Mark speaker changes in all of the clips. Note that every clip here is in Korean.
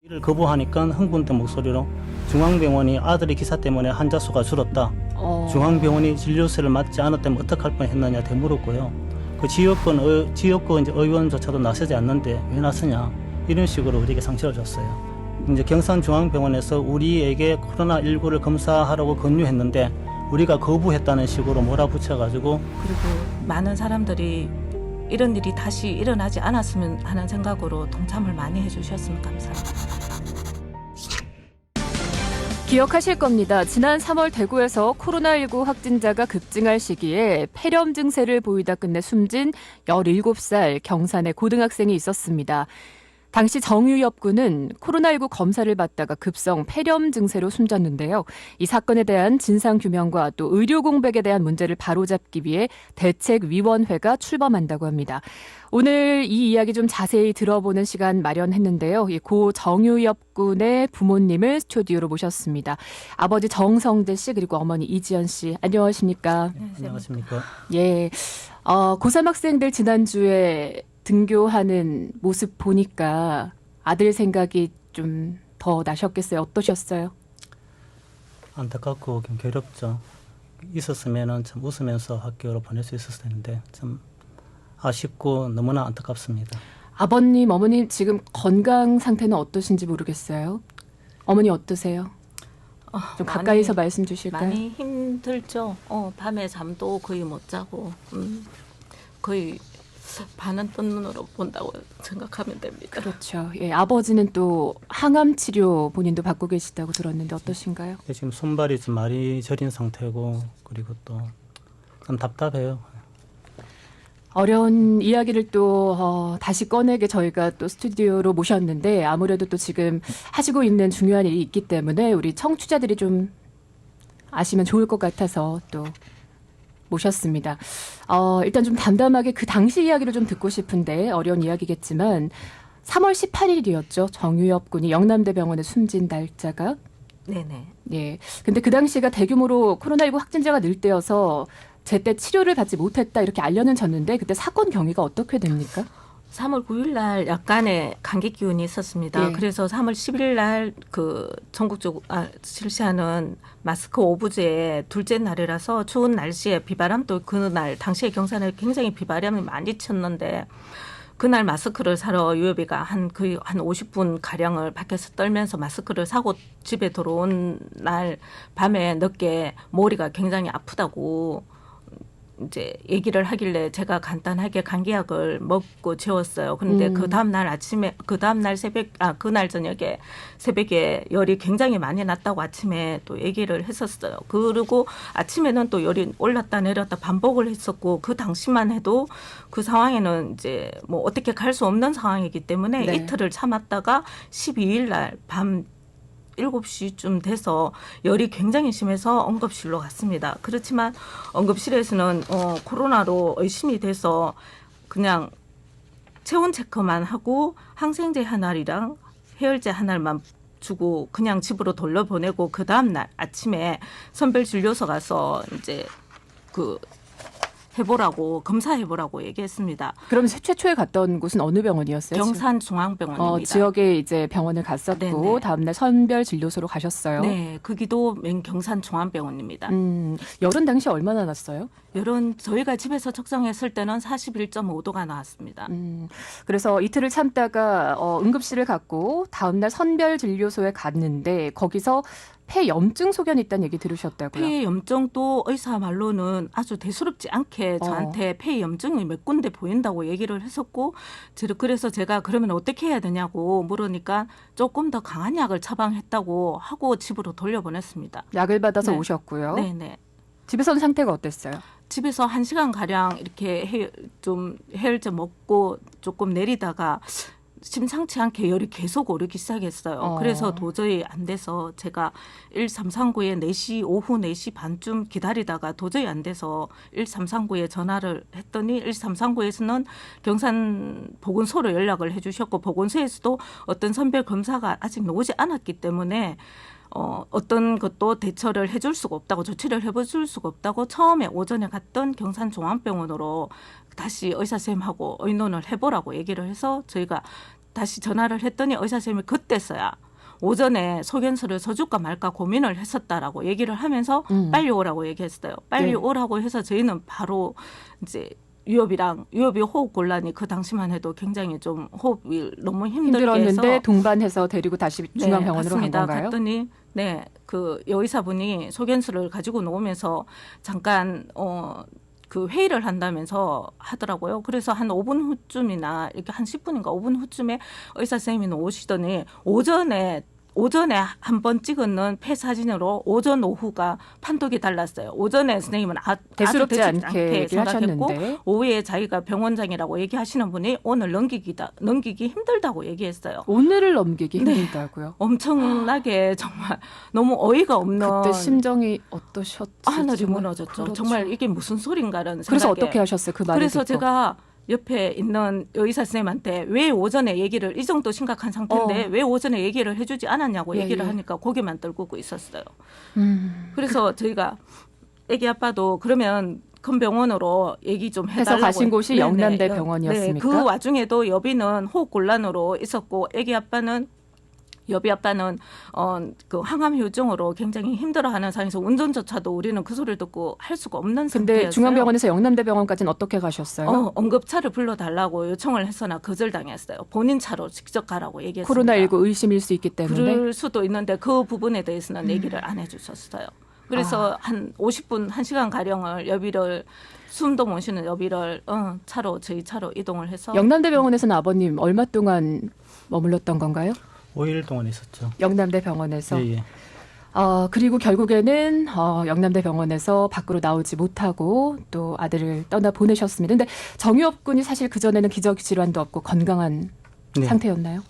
Speaker 1: 이를 거부하니까 흥분된 목소리로 중앙병원이 아들의 기사 때문에 환자 수가 줄었다. 중앙병원이 진료세를 맞지 않았다면 어떡할 뻔했느냐 되물었고요. 그 지역권 이제 의원조차도 나서지 않는데 왜 나서냐 이런 식으로 우리에게 상처를 줬어요. 이제 경산중앙병원에서 우리에게 코로나19를 검사하라고 권유했는데 우리가 거부했다는 식으로 몰아붙여가지고
Speaker 2: 그리고 많은 사람들이 이런 일이 다시 일어나지 않았으면 하는 생각으로 동참을 많이 해주셨으면 감사합니다.
Speaker 3: 기억하실 겁니다. 지난 3월 대구에서 코로나19 확진자가 급증할 시기에 폐렴 증세를 보이다 끝내 숨진 17살 경산의 고등학생이 있었습니다. 당시 정유엽 군은 코로나19 검사를 받다가 급성 폐렴 증세로 숨졌는데요. 이 사건에 대한 진상규명과 또 의료 공백에 대한 문제를 바로잡기 위해 대책위원회가 출범한다고 합니다. 오늘 이 이야기 좀 자세히 들어보는 시간 마련했는데요. 고 정유엽 군의 부모님을 스튜디오로 모셨습니다. 아버지 정성재 씨 그리고 어머니 이지연 씨 안녕하십니까?
Speaker 1: 네, 안녕하십니까?
Speaker 3: 예, 고3 학생들 지난주에 등교하는 모습 보니까 아들 생각이 좀 더 나셨겠어요? 어떠셨어요?
Speaker 1: 안타깝고 좀 괴롭죠. 있었으면 참 웃으면서 학교로 보낼 수 있었을 텐데 참 아쉽고 너무나 안타깝습니다.
Speaker 3: 아버님, 어머님 지금 건강 상태는 어떠신지 모르겠어요. 어머니 어떠세요? 좀 가까이서 말씀 주실까요?
Speaker 2: 많이 힘들죠. 밤에 잠도 거의 못 자고 거의 반은 뜬 눈으로 본다고 생각하면 됩니다.
Speaker 3: 그렇죠. 예, 아버지는 또 항암 치료 본인도 받고 계시다고 들었는데 어떠신가요?
Speaker 1: 네, 지금 손발이 좀 많이 저린 상태고 그리고 또 좀 답답해요.
Speaker 3: 어려운 이야기를 또 다시 꺼내게 저희가 또 스튜디오로 모셨는데 아무래도 또 지금 하시고 있는 중요한 일이 있기 때문에 우리 청취자들이 좀 아시면 좋을 것 같아서 또 모셨습니다. 일단 좀 담담하게 그 당시 이야기를 좀 듣고 싶은데 어려운 이야기겠지만 3월 18일이었죠. 정유엽 군이 영남대병원에 숨진 날짜가.
Speaker 2: 네네.
Speaker 3: 예. 근데 그 당시가 대규모로 코로나19 확진자가 늘 때여서 제때 치료를 받지 못했다 이렇게 알려는 졌는데 그때 사건 경위가 어떻게 됩니까?
Speaker 2: 3월 9일 날 약간의 감기 기운이 있었습니다.
Speaker 3: 예.
Speaker 2: 그래서 3월 10일 날 그 전국적으로 실시하는 마스크 오부제 둘째 날이라서 추운 날씨에 비바람도 그날 당시에 경산에 굉장히 비바람이 많이 쳤는데 그날 마스크를 사러 유엽이가 거의 한 50분 가량을 밖에서 떨면서 마스크를 사고 집에 들어온 날 밤에 늦게 머리가 굉장히 아프다고 이제 얘기를 하길래 제가 간단하게 감기약을 먹고 재웠어요. 그런데 그 다음날 그날 저녁에 새벽에 열이 굉장히 많이 났다고 아침에 또 얘기를 했었어요. 그리고 아침에는 또 열이 올랐다 내렸다 반복을 했었고 그 당시만 해도 그 상황에는 이제 뭐 어떻게 갈 수 없는 상황이기 때문에
Speaker 3: 네.
Speaker 2: 이틀을 참았다가 12일 날 밤 7시쯤 돼서 열이 굉장히 심해서 응급실로 갔습니다. 그렇지만 응급실에서는 코로나로 의심이 돼서 그냥 체온 체크만 하고 항생제 한 알이랑 해열제 한 알만 주고 그냥 집으로 돌려보내고 그 다음날 아침에 선별진료소 가서 이제 검사해보라고 얘기했습니다.
Speaker 3: 그럼 최초에 갔던 곳은 어느 병원이었어요?
Speaker 2: 경산중앙병원입니다.
Speaker 3: 지역에 이제 병원을 갔었고
Speaker 2: 네네.
Speaker 3: 다음날 선별 진료소로 가셨어요.
Speaker 2: 네, 거기도 경산중앙병원입니다.
Speaker 3: 열은 당시 얼마나 났어요?
Speaker 2: 열은 저희가 집에서 측정했을 때는 41.5도가 나왔습니다.
Speaker 3: 그래서 이틀을 참다가 응급실을 갔고 다음날 선별 진료소에 갔는데 거기서 폐염증 소견이 있다는 얘기 들으셨다고요?
Speaker 2: 폐염증도 의사 말로는 아주 대수롭지 않게 저한테 폐염증이 몇 군데 보인다고 얘기를 했었고 그래서 제가 그러면 어떻게 해야 되냐고 물으니까 조금 더 강한 약을 처방했다고 하고 집으로 돌려보냈습니다.
Speaker 3: 약을 받아서
Speaker 2: 네.
Speaker 3: 오셨고요.
Speaker 2: 네네.
Speaker 3: 집에서는 상태가 어땠어요?
Speaker 2: 집에서 1시간가량 이렇게 좀 해열제 먹고 조금 내리다가 심상치 않게 열이 계속 오르기 시작했어요. 그래서 도저히 안 돼서 제가 1339에 오후 4시 반쯤 기다리다가 도저히 안 돼서 1339에 전화를 했더니 1339에서는 경산 보건소로 연락을 해 주셨고 보건소에서도 어떤 선별 검사가 아직 오지 않았기 때문에 어떤 것도 대처를 해줄 수가 없다고 조치를 해줄 수가 없다고 처음에 오전에 갔던 경산중앙병원으로 다시 의사 선생님하고 의논을 해보라고 얘기를 해서 저희가 다시 전화를 했더니 의사 선생님이 그때서야 오전에 소견서를 써줄까 말까 고민을 했었다라고 얘기를 하면서 빨리 오라고 얘기했어요. 빨리
Speaker 3: 네.
Speaker 2: 오라고 해서 저희는 바로 이제 유엽이 호흡 곤란이 그 당시만 해도 굉장히 좀 호흡이 너무 힘들게 해서
Speaker 3: 힘들었는데 동반해서 데리고 다시 중앙병원으로 간
Speaker 2: 갔습니다.
Speaker 3: 건가요?
Speaker 2: 갔더니 네, 그 여의사분이 소견서를 가지고 나오면서 잠깐 그 회의를 한다면서 하더라고요. 그래서 한 5분 후쯤이나 이렇게 한 10분인가 5분 후쯤에 의사 선생님이 오시더니 오전에 한 번 찍은 폐 사진으로 오전 오후가 판독이 달랐어요. 오전에 선생님은
Speaker 3: 대수롭지
Speaker 2: 아주
Speaker 3: 않게 얘기를
Speaker 2: 생각했고
Speaker 3: 하셨는데
Speaker 2: 오후에 자기가 병원장이라고 얘기하시는 분이 오늘 넘기기 힘들다고 얘기했어요.
Speaker 3: 오늘을 넘기기
Speaker 2: 네.
Speaker 3: 힘들다고요?
Speaker 2: 엄청나게 정말 너무 어이가 없는.
Speaker 3: 그때 심정이 어떠셨지?
Speaker 2: 하늘이 무너졌죠.
Speaker 3: 그렇죠.
Speaker 2: 정말 이게 무슨 소린가라는 생각에.
Speaker 3: 그래서 어떻게 하셨어요? 그 말을
Speaker 2: 그래서
Speaker 3: 듣고.
Speaker 2: 제가 옆에 있는 의사 선생님한테 왜 오전에 얘기를 이 정도 심각한 상태인데 왜 오전에 얘기를 해주지 않았냐고
Speaker 3: 예,
Speaker 2: 얘기를
Speaker 3: 예.
Speaker 2: 하니까 고개만 떨구고 있었어요. 그래서 저희가 애기 아빠도 그러면 큰 병원으로 얘기 좀 해달라고
Speaker 3: 해서 가신 곳이
Speaker 2: 네네.
Speaker 3: 영남대 병원이었습니까?
Speaker 2: 네, 그 와중에도 여비는 호흡 곤란으로 있었고 여비 아빠는 그 항암 효증으로 굉장히 힘들어하는 상황에서 운전조차도 우리는 그 소리를 듣고 할 수가 없는
Speaker 3: 근데
Speaker 2: 상태였어요.
Speaker 3: 중앙병원에서 영남대병원까지는 어떻게 가셨어요?
Speaker 2: 응급차를 불러달라고 요청을 했으나 거절당했어요. 본인 차로 직접 가라고 얘기했습니다.
Speaker 3: 코로나19 의심일 수 있기 때문에.
Speaker 2: 그럴 수도 있는데 그 부분에 대해서는 얘기를 안 해주셨어요. 그래서 한 50분, 1시간 가량을 숨도 못 쉬는 여비를 저희 차로 이동을 해서
Speaker 3: 영남대병원에서는 아버님 얼마 동안 머물렀던 건가요?
Speaker 1: 5일 동안 있었죠.
Speaker 3: 영남대병원에서.
Speaker 1: 예, 예.
Speaker 3: 그리고 결국에는 영남대병원에서 밖으로 나오지 못하고 또 아들을 떠나 보내셨습니다. 근데 정유엽 군이 사실 그전에는 기저질환도 없고 건강한
Speaker 1: 네.
Speaker 3: 상태였나요?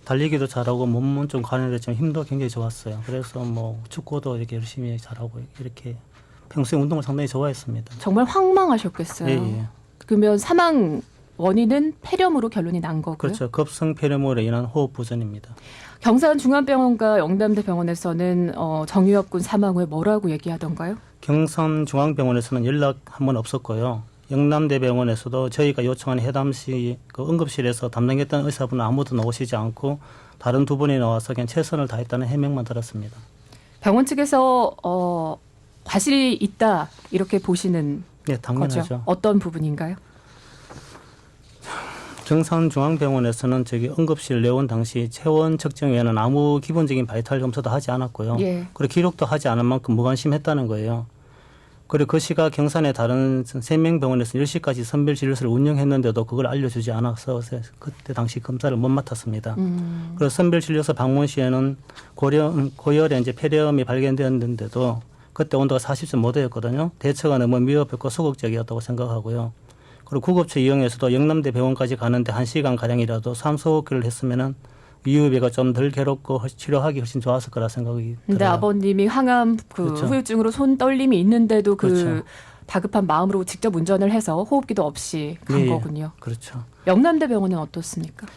Speaker 1: 달리기도 잘하고 몸은 좀 가늘었지만 힘도 굉장히 좋았어요. 그래서 뭐 축구도 이렇게 열심히 잘하고 이렇게 평소에 운동을 상당히 좋아했습니다.
Speaker 3: 정말 황망하셨겠어요.
Speaker 1: 예, 예.
Speaker 3: 그러면 사망 원인은 폐렴으로 결론이 난 거고요.
Speaker 1: 그렇죠. 급성 폐렴으로 인한 호흡 부전입니다.
Speaker 3: 경산중앙병원과 영남대병원에서는 정유엽 군 사망 후에 뭐라고 얘기하던가요?
Speaker 1: 경산중앙병원에서는 연락 한 번 없었고요. 영남대병원에서도 저희가 요청한 해담 시 그 응급실에서 담당했던 의사분은 아무도 나오시지 않고 다른 두 분이 나와서 그냥 최선을 다했다는 해명만 들었습니다.
Speaker 3: 병원 측에서 과실이 있다 이렇게 보시는
Speaker 1: 네, 당연하죠.
Speaker 3: 거죠. 어떤 부분인가요?
Speaker 1: 경산중앙병원에서는 응급실 내원 당시 체온 측정 외에는 아무 기본적인 바이탈 검사도 하지 않았고요.
Speaker 3: 예.
Speaker 1: 그리고 기록도 하지 않은 만큼 무관심했다는 거예요. 그리고 그 시각 경산의 다른 3명 병원에서 10시까지 선별진료소를 운영했는데도 그걸 알려주지 않아서 그때 당시 검사를 못 맡았습니다. 그래서 선별진료소 방문 시에는 고열에 이제 폐렴이 발견되었는데도 그때 온도가 40.5도였거든요. 대처가 너무 미흡했고 소극적이었다고 생각하고요. 그리고 구급차 이용해서도 영남대 병원까지 가는데 1시간 가량이라도 산소호흡기를 했으면은 이유비가 좀 덜 괴롭고 치료하기 훨씬 좋았을 거라 생각이
Speaker 3: 근데
Speaker 1: 들어요.
Speaker 3: 아버님이 항암
Speaker 1: 그렇죠.
Speaker 3: 후유증으로 손 떨림이 있는데도
Speaker 1: 그렇죠.
Speaker 3: 다급한 마음으로 직접 운전을 해서 호흡기도 없이 간
Speaker 1: 예,
Speaker 3: 거군요.
Speaker 1: 그렇죠.
Speaker 3: 영남대병원은 어떻습니까?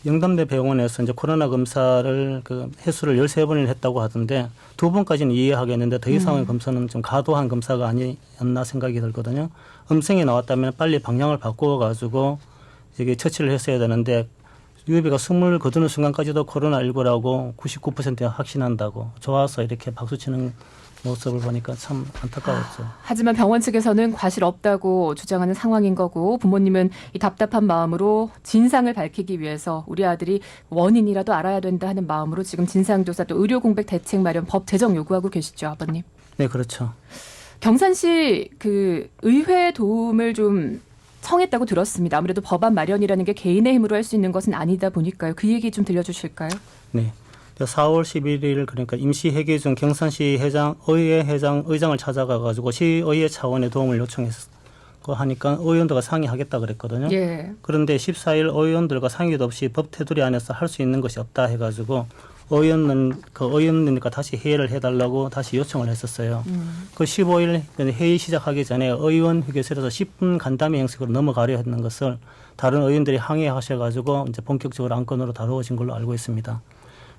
Speaker 1: 영남대 병원에서 이제 코로나 검사를 횟수를 13번을 했다고 하던데 2번까지는 이해하겠는데 더 이상의 검사는 좀 과도한 검사가 아니었나 생각이 들거든요. 음성이 나왔다면 빨리 방향을 바꾸어가지고 이게 처치를 했어야 되는데 유비가 숨을 거두는 순간까지도 코로나19라고 99% 확신한다고 좋아서 이렇게 박수치는 모습을 보니까 참 안타까웠죠.
Speaker 3: 하지만 병원 측에서는 과실 없다고 주장하는 상황인 거고 부모님은 이 답답한 마음으로 진상을 밝히기 위해서 우리 아들이 원인이라도 알아야 된다 하는 마음으로 지금 진상조사 또 의료공백 대책 마련 법 제정 요구하고 계시죠, 아버님?
Speaker 1: 네, 그렇죠.
Speaker 3: 경산시 의회 도움을 좀 청했다고 들었습니다. 아무래도 법안 마련이라는 게 개인의 힘으로 할 수 있는 것은 아니다 보니까요. 그 얘기 좀 들려주실까요?
Speaker 1: 네. 4월 11일 그러니까 임시회계 중 경산시 의장을 찾아가가지고 시의회 차원의 도움을 요청했고 하니까 의원들과 상의하겠다 그랬거든요.
Speaker 3: 예.
Speaker 1: 그런데 14일 의원들과 상의도 없이 법 테두리 안에서 할 수 있는 것이 없다 해가지고 의원님과 다시 회의를 해달라고 다시 요청을 했었어요. 그 15일 회의 시작하기 전에 의원 휴게실에서 10분 간담회 형식으로 넘어가려 했는 것을 다른 의원들이 항의하셔가지고 이제 본격적으로 안건으로 다루어진 걸로 알고 있습니다.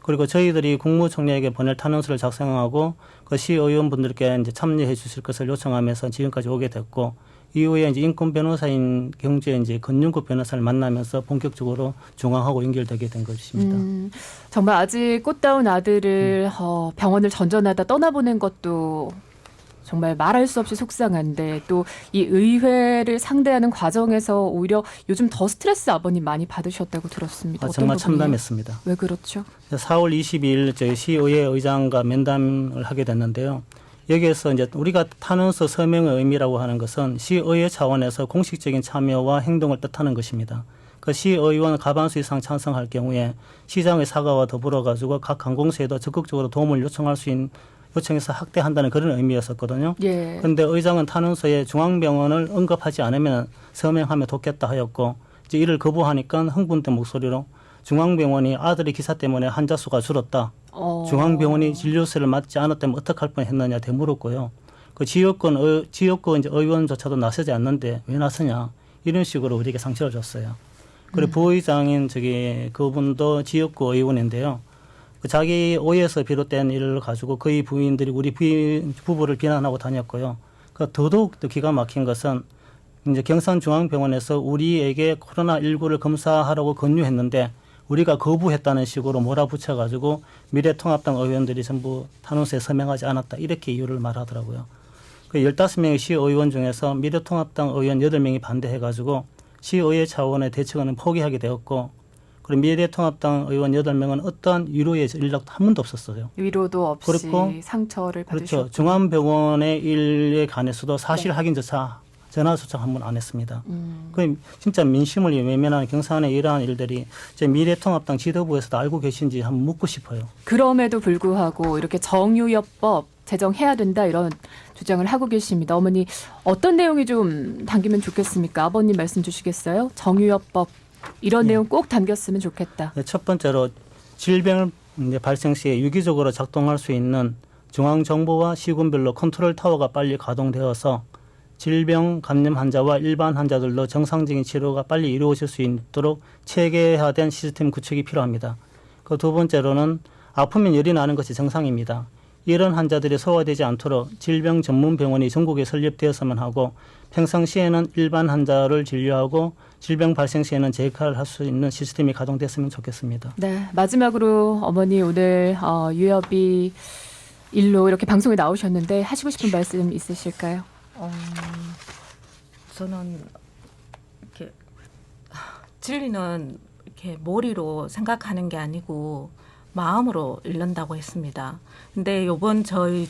Speaker 1: 그리고 저희들이 국무총리에게 보낼 탄원서를 작성하고 그 시의원분들께 이제 참여해 주실 것을 요청하면서 지금까지 오게 됐고 이후에 이제 인권 변호사인 경주에 이제 권윤국 변호사를 만나면서 본격적으로 중앙하고 연결되게 된 것입니다.
Speaker 3: 정말 아직 꽃다운 아들을 병원을 전전하다 떠나보낸 것도 정말 말할 수 없이 속상한데 또 이 의회를 상대하는 과정에서 오히려 요즘 더 스트레스 아버님 많이 받으셨다고 들었습니다.
Speaker 1: 정말
Speaker 3: 부분이에요?
Speaker 1: 참담했습니다.
Speaker 3: 왜 그렇죠?
Speaker 1: 4월 22일 저희 시의회 의장과 면담을 하게 됐는데요. 여기에서 이제 우리가 탄원서 서명의 의미라고 하는 것은 시의회 차원에서 공식적인 참여와 행동을 뜻하는 것입니다. 그 시의원 과반수 이상 찬성할 경우에 시장의 사과와 더불어 가지고 각 항공사에도 적극적으로 도움을 요청할 수 있는 요청해서 확대한다는 그런 의미였었거든요.
Speaker 3: 예.
Speaker 1: 그런데 의장은 탄원서에 중앙병원을 언급하지 않으면 서명하면 돕겠다 하였고 이제 이를 거부하니까 흥분된 목소리로 중앙병원이 아들의 기사 때문에 환자 수가 줄었다. 중앙병원이 진료세를 맞지 않았다면 어떡할 뻔했느냐 되물었고요. 그 지역권 이제 의원조차도 나서지 않는데 왜 나서냐 이런 식으로 우리에게 상처를 줬어요. 그리고 부의장인 그분도 지역구 의원인데요. 자기 오해에서 비롯된 일을 가지고 그의 부인들이 우리 부부를 비난하고 다녔고요. 더더욱 또 기가 막힌 것은 이제 경산중앙병원에서 우리에게 코로나19를 검사하라고 권유했는데 우리가 거부했다는 식으로 몰아붙여가지고 미래통합당 의원들이 전부 탄원서에 서명하지 않았다. 이렇게 이유를 말하더라고요. 그 15명의 시의원 중에서 미래통합당 의원 8명이 반대해가지고 시의회 차원의 대책은 포기하게 되었고 그리고 미래통합당 의원 8명은 어떠한 위로의 연락도 한 번도 없었어요.
Speaker 3: 위로도 없이
Speaker 1: 그렇고,
Speaker 3: 상처를 받으셨고.
Speaker 1: 그렇죠. 중앙병원의 일에 관해서도 사실 확인조차 전화조차 한 번 안 했습니다. 그 진짜 민심을 외면하는 경산의 이러한 일들이 이제 미래통합당 지도부에서도 알고 계신지 한번 묻고 싶어요.
Speaker 3: 그럼에도 불구하고 이렇게 정유여법 제정해야 된다 이런 주장을 하고 계십니다. 어머니 어떤 내용이 좀 담기면 좋겠습니까? 아버님 말씀 주시겠어요? 정유여법 이런 내용 꼭 담겼으면 좋겠다.
Speaker 1: 첫 번째로 질병 발생 시에 유기적으로 작동할 수 있는 중앙정부와 시군별로 컨트롤 타워가 빨리 가동되어서 질병 감염 환자와 일반 환자들도 정상적인 치료가 빨리 이루어질 수 있도록 체계화된 시스템 구축이 필요합니다. 그 두 번째로는 아프면 열이 나는 것이 정상입니다. 이런 환자들이 소화되지 않도록 질병 전문 병원이 전국에 설립되었으면 하고 평상시에는 일반 환자를 진료하고 질병 발생 시에는 제 역할을 할 수 있는 시스템이 가동됐으면 좋겠습니다.
Speaker 3: 네, 마지막으로 어머니 오늘 유여비 일로 이렇게 방송에 나오셨는데 하시고 싶은 말씀 있으실까요?
Speaker 2: 저는 이렇게 진리는 이렇게 머리로 생각하는 게 아니고 마음으로 읽는다고 했습니다. 근데 이번 저희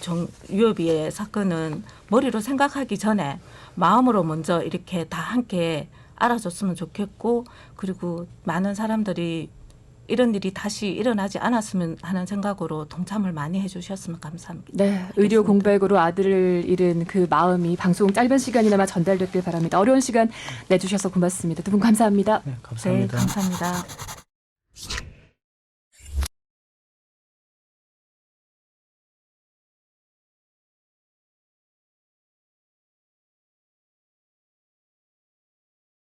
Speaker 2: 유여비의 사건은 머리로 생각하기 전에 마음으로 먼저 이렇게 다 함께 알아줬으면 좋겠고 그리고 많은 사람들이 이런 일이 다시 일어나지 않았으면 하는 생각으로 동참을 많이 해주셨으면 감사합니다.
Speaker 3: 네, 의료 공백으로 아들을 잃은 그 마음이 방송 짧은 시간이나마 전달됐길 바랍니다. 어려운 시간 내주셔서 고맙습니다. 두 분 감사합니다.
Speaker 1: 네, 감사합니다.
Speaker 2: 네, 감사합니다.